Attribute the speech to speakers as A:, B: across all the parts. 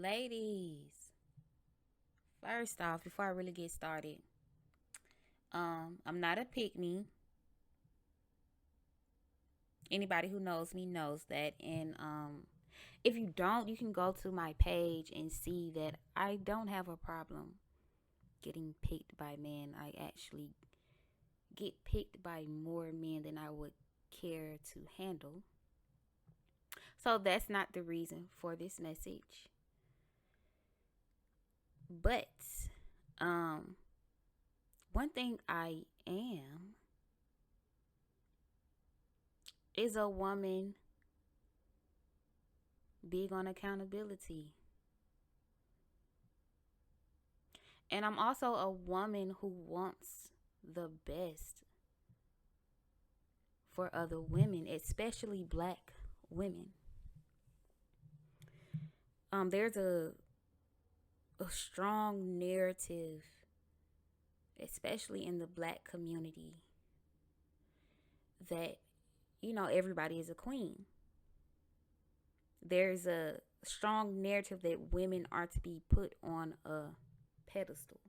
A: Ladies, first off, before I really get started, I'm not a pick me. Anybody who knows me knows that. And if you don't, you can go to my page and see that I don't have a problem getting picked by men. I actually get picked by more men than I would care to handle. So that's not the reason for this message. But um, one thing I am is a woman big on accountability. And I'm also a woman who wants the best for other women, especially black women. There's a strong narrative, especially in the black community, that, everybody is a queen. There's a strong narrative that women are to be put on a pedestal.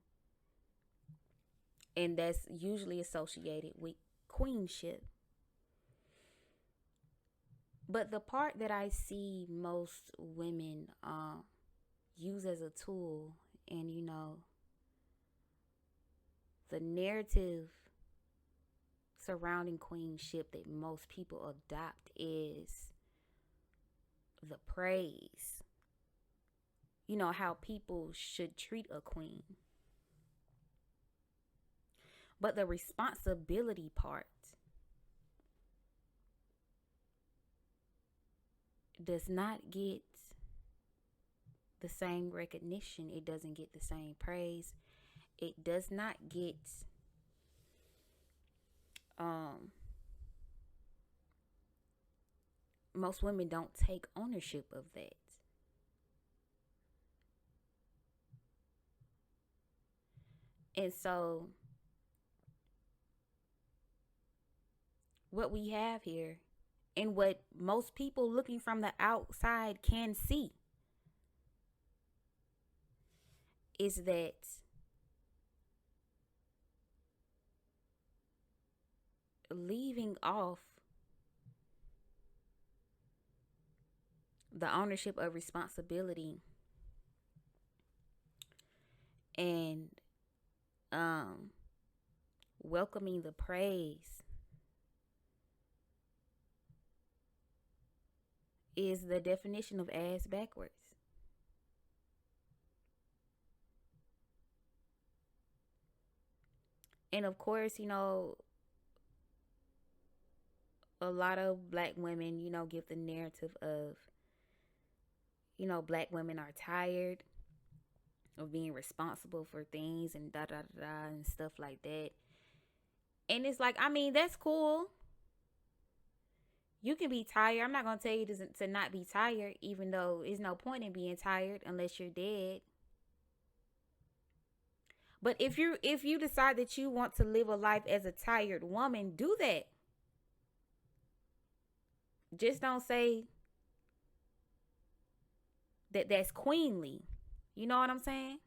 A: And that's usually associated with queenship. But the part that I see most women use as a tool, and the narrative surrounding queenship that most people adopt is the praise. How people should treat a queen. But the responsibility part does not get the same recognition. It doesn't get the same praise. It does not get most women don't take ownership of that. And so what we have here, and what most people looking from the outside can see, is that leaving off the ownership of responsibility and welcoming the praise is the definition of ass backwards. And of course, a lot of black women, give the narrative of, black women are tired of being responsible for things and da da da da and stuff like that. And it's like, that's cool. You can be tired. I'm not gonna tell you to not be tired, even though there's no point in being tired unless you're dead. But if you decide that you want to live a life as a tired woman, do that. Just don't say that that's queenly. You know what I'm saying?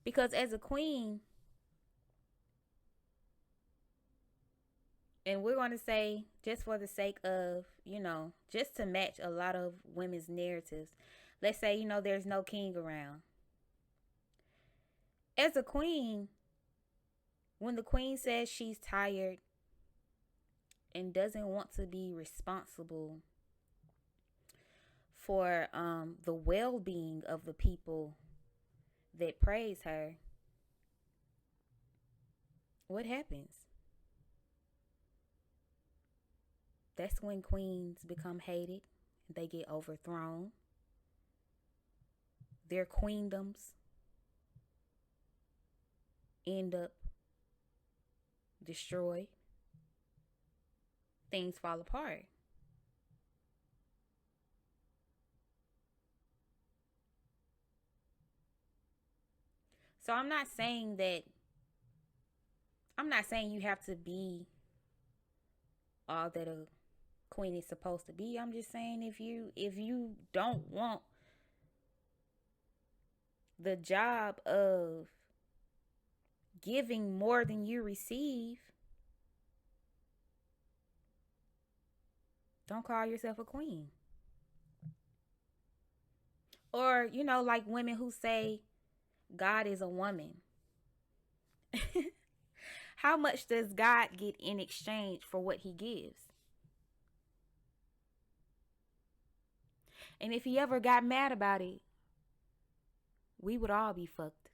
A: Because as a queen, and we're going to say, just for the sake of, just to match a lot of women's narratives, let's say, there's no king around. As a queen, when the queen says she's tired and doesn't want to be responsible for the well-being of the people that praise her, what happens? That's when queens become hated. They get overthrown. Their queendoms end up destroyed. Things fall apart. So I'm not saying you have to be all that a queen is supposed to be. I'm just saying, if you don't want the job of giving more than you receive, don't call yourself a queen. Or, like women who say God is a woman. How much does God get in exchange for what he gives? And if he ever got mad about it, we would all be fucked.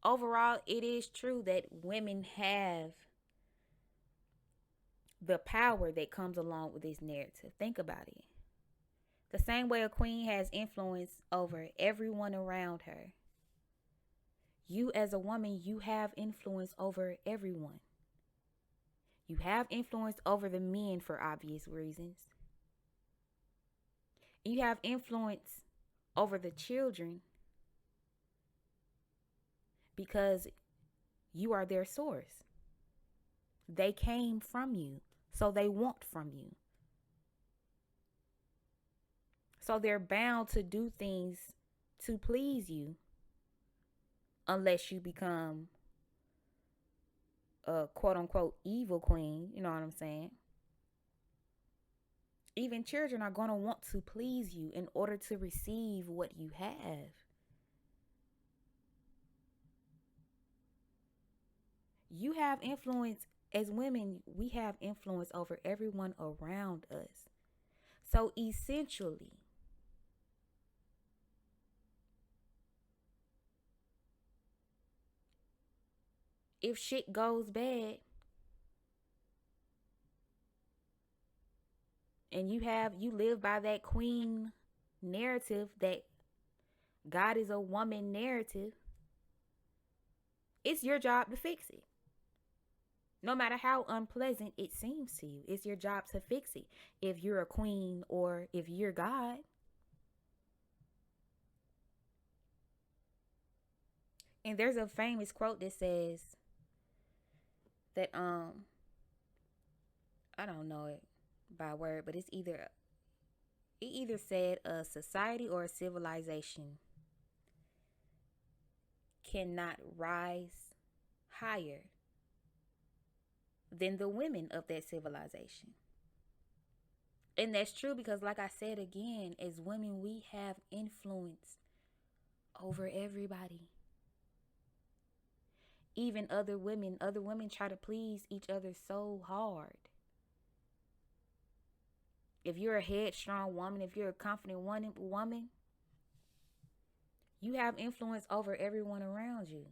A: Overall, it is true that women have the power that comes along with this narrative. Think about it. The same way a queen has influence over everyone around her, you as a woman, you have influence over everyone. You have influence over the men for obvious reasons. You have influence over the children because you are their source. They came from you, so they want from you. So they're bound to do things to please you unless you become a quote unquote evil queen. You know what I'm saying? Even children are going to want to please you in order to receive what you have. You have influence. As women, we have influence over everyone around us. So essentially, if shit goes bad and you live by that queen narrative, that God is a woman narrative, it's your job to fix it. No matter how unpleasant it seems to you, it's your job to fix it. If you're a queen or if you're God. And there's a famous quote that says that I don't know it by word, but it either said a society or a civilization cannot rise higher than the women of that civilization. And that's true because, like I said again, as women, we have influence over everybody. Even other women try to please each other so hard. If you're a headstrong woman, if you're a confident woman, you have influence over everyone around you.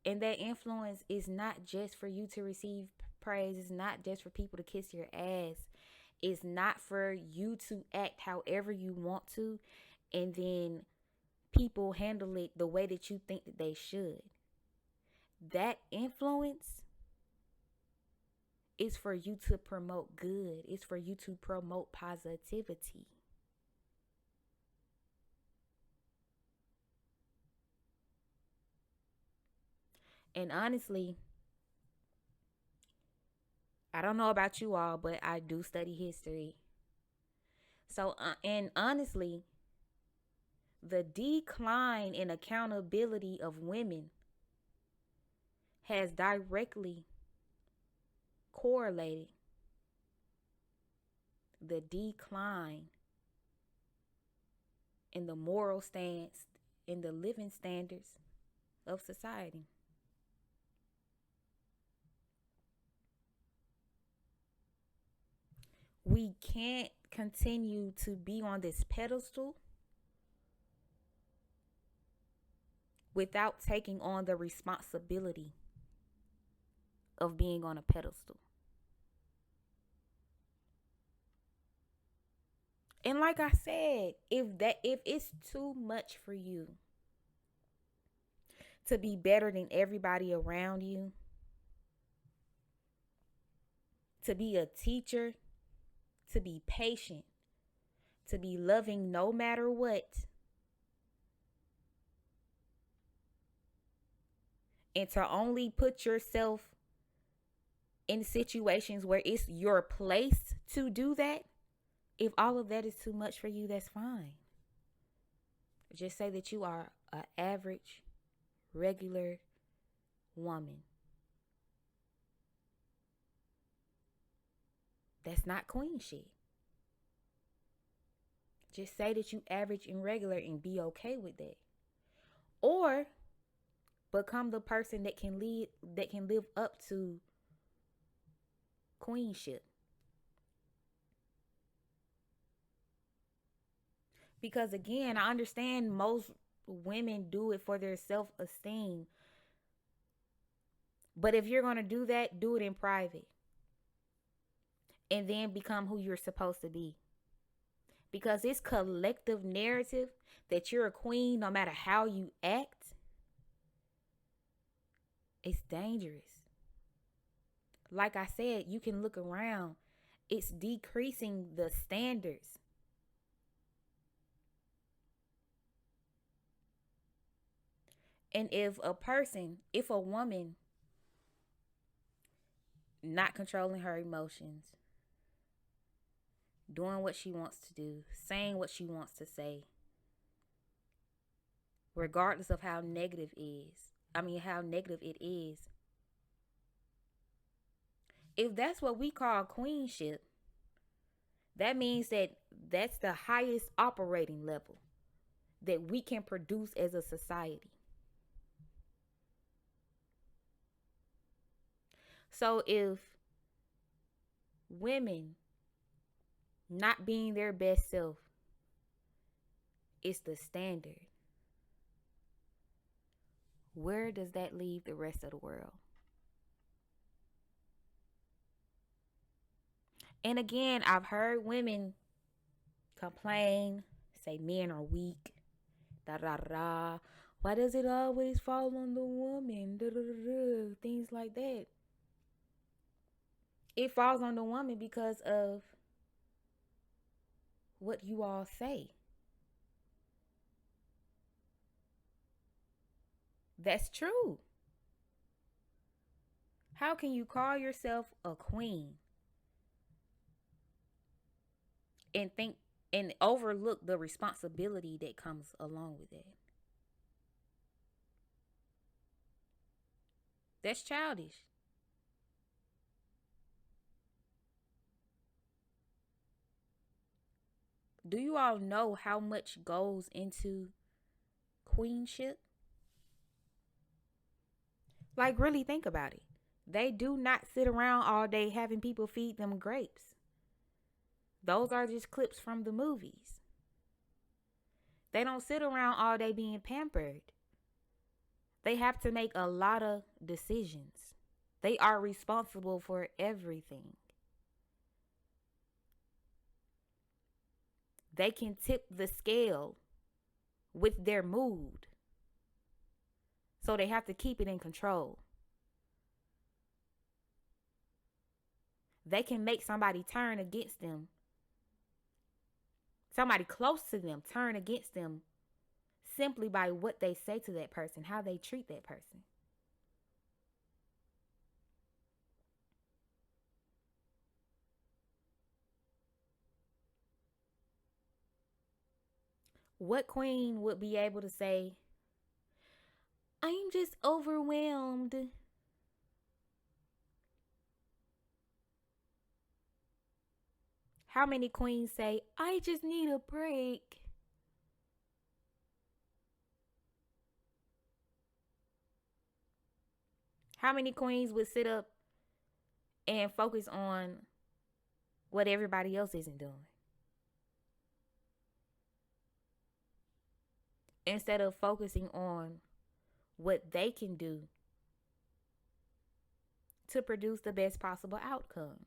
A: And that influence is not just for you to receive praise. It's not just for people to kiss your ass. It's not for you to act however you want to, and then people handle it the way that you think that they should. That influence is for you to promote good. It's for you to promote positivity. And honestly, I don't know about you all, but I do study history. So, and honestly, the decline in accountability of women has directly correlated the decline in the moral stance, in the living standards of society. We can't continue to be on this pedestal without taking on the responsibility of being on a pedestal. And like I said, if it's too much for you to be better than everybody around you, to be a teacher, to be patient, to be loving no matter what, And to only put yourself in situations where it's your place to do that, if all of that is too much for you, that's fine. Just say that you are an average, regular woman. That's not queen shit. Just say that you average and regular and be okay with that. Or become the person that can live up to queenship. Because again, I understand most women do it for their self-esteem. But if you're going to do that, do it in private. And then become who you're supposed to be. Because this collective narrative that you're a queen no matter how you act, it's dangerous. Like I said, you can look around. It's decreasing the standards. And if a woman not controlling her emotions, doing what she wants to do, saying what she wants to say, regardless of how negative it is. If that's what we call queenship, that means that that's the highest operating level that we can produce as a society. So if women not being their best self is the standard, where does that leave the rest of the world? And again, I've heard women complain, say men are weak, da da da. Why does it always fall on the woman? Da, da, da, da. Things like that. It falls on the woman because of what you all say. That's true. How can you call yourself a queen and think and overlook the responsibility that comes along with it? That's childish. Do you all know how much goes into queenship? Like, really think about it. They do not sit around all day having people feed them grapes. Those are just clips from the movies. They don't sit around all day being pampered. They have to make a lot of decisions. They are responsible for everything. They can tip the scale with their mood. So they have to keep it in control. They can make somebody turn against them. Somebody close to them turn against them simply by what they say to that person, how they treat that person. What queen would be able to say, I'm just overwhelmed? How many queens say, I just need a break? How many queens would sit up and focus on what everybody else isn't doing, instead of focusing on what they can do to produce the best possible outcome?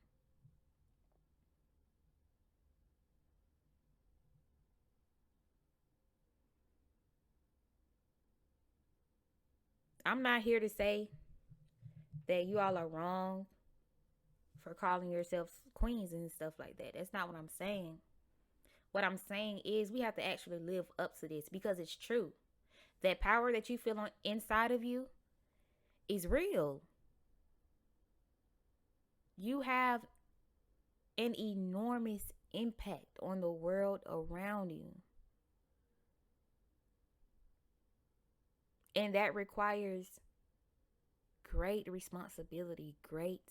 A: I'm not here to say that you all are wrong for calling yourselves queens and stuff like that. That's not what I'm saying. What I'm saying is we have to actually live up to this, because it's true. That power that you feel on inside of you is real. You have an enormous impact on the world around you. And that requires great responsibility, great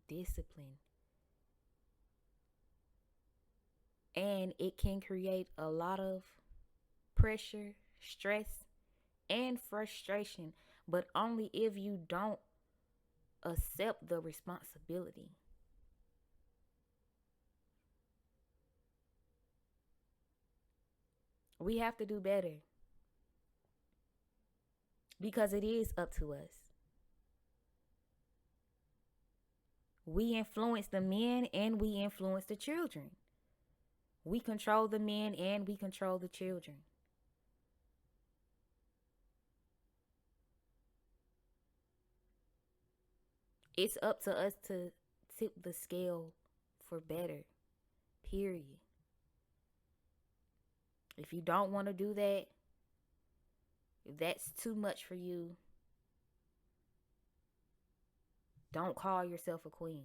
A: discipline. And it can create a lot of pressure, stress, and frustration, but only if you don't accept the responsibility. We have to do better because it is up to us. We influence the men and we influence the children. We control the men and we control the children. It's up to us to tip the scale for better, period. If you don't want to do that, if that's too much for you, don't call yourself a queen.